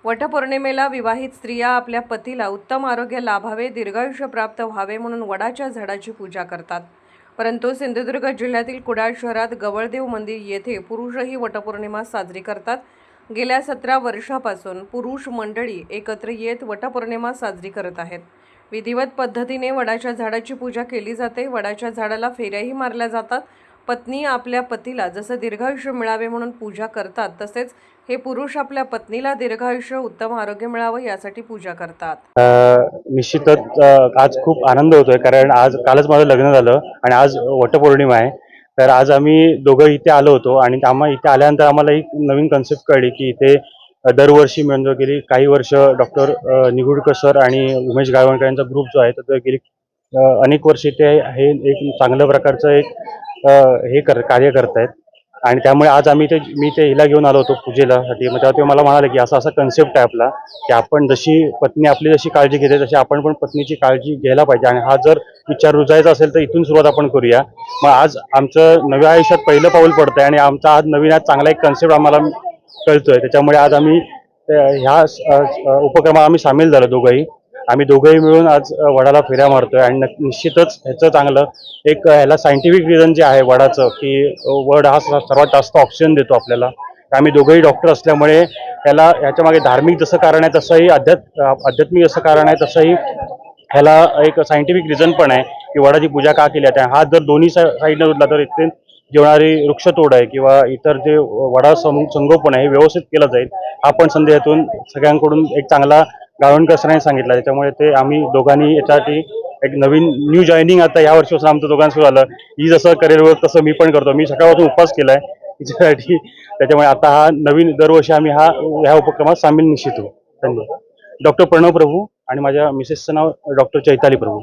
वटपौर्णिमेला विवाहित स्त्रिया आपल्या पतीला उत्तम आरोग्य लाभावे, दीर्घायुष्य प्राप्त व्हावे म्हणून वडाच्या झाडाची पूजा करतात। परंतु सिंधुदुर्ग जिल्ह्यातील कुडाळ शहरात गवळदेव मंदिर येथे पुरुषही वटपौर्णिमा साजरी करतात। गेल्या 17 वर्षापासून पुरुष मंडळी एकत्र येत वटपौर्णिमा साजरी करत आहेत। विधिवत पद्धतीने वडाच्या झाडाची पूजा केली जाते। वडाच्या झाडाला फेऱ्याही मारल्या जातात। पत्नी आपल्या पतीला जसं दीर्घायुष्य मिळावे म्हणून पूजा करतात, तसेच हे पुरुष आपल्या पत्नीला दीर्घायुष्य उत्तम आरोग्य मिळावं यासाठी पूजा करतात। निश्चितच आज खूप आनंद होतोय, कारण कालच माझं लग्न झालं आणि आज वटपौर्णिमा आहे। तर आज आम्ही दोघं इथे आलो होतो आणि इथे आल्यानंतर आम्हाला एक नवीन कन्सेप्ट कळली की इथे दरवर्षी म्हणजे गेली काही वर्ष डॉक्टर निगुडकर सर आणि उमेश गायवणकर यांचा ग्रुप जो आहे तर गेली अनेक वर्ष इथे हे एक चांगल्या प्रकारचं एक कार्य करतायत। आणि त्यामुळे आज मी ते हिला घेऊन आलो होतो पूजेसाठी। मग तेव्हा ते मला म्हणाले की असा कन्सेप्ट आहे आपला की आपण जशी पत्नी आपली जशी काळजी घेते तशी आपण पण पत्नीची काळजी घ्यायला पाहिजे, आणि हा जर विचार रुजायचा असेल तर इथून सुरुवात आपण करूया। मग आज आमचं नव्या आयुष्यात पहिलं पाऊल पडतंय आणि आमचा आज नवीन चांगला एक कन्सेप्ट आम्हाला कळतोय। त्याच्यामुळे आज आम्ही ह्या उपक्रमात आम्ही सामील झालो दोघंही। आम्ही दोघंही मिळून आज वडाला फेऱ्या मारतोय आणि निश्चितच ह्याचं चांगलं एक ह्याला सायंटिफिक रिझन जे आहे वडाचं, की वड हा सर्वात जास्त ऑक्सिजन देतो आपल्याला। आम्ही दोघंही डॉक्टर असल्यामुळे ह्याच्या मागे धार्मिक जसं कारण आहे तसंही आध्यात्मिक जसं कारण आहे तसंही ह्याला एक सायंटिफिक रिझन पण आहे की वडाची पूजा का केली जाते। हा जर दोन्ही साईडनं उरला तर इथे जेवणारी वृक्षतोड आहे किंवा इतर जे वडा संगोपन आहे हे व्यवस्थित केलं जाईल, हा पण संदेशातून सगळ्यांकडून एक चांगला गावणकर सरांनी सांगितला। त्याच्यामुळे ते आम्ही दोघांनी याच्यासाठी एक नवीन न्यू जॉईनिंग आता या वर्षीपासून आमचं दोघांचं सुरू झालं। ही जसं करिअर वर्क तसं मी पण करतो। मी सकाळपासून उपवास केलाय तिच्यासाठी। त्याच्यामुळे आता हा नवीन दरवर्षी आम्ही ह्या उपक्रमात सामील निश्चित होऊ। धन्यवाद। डॉक्टर प्रणव प्रभू आणि माझ्या मिसेसचं नाव डॉक्टर चैताली प्रभू।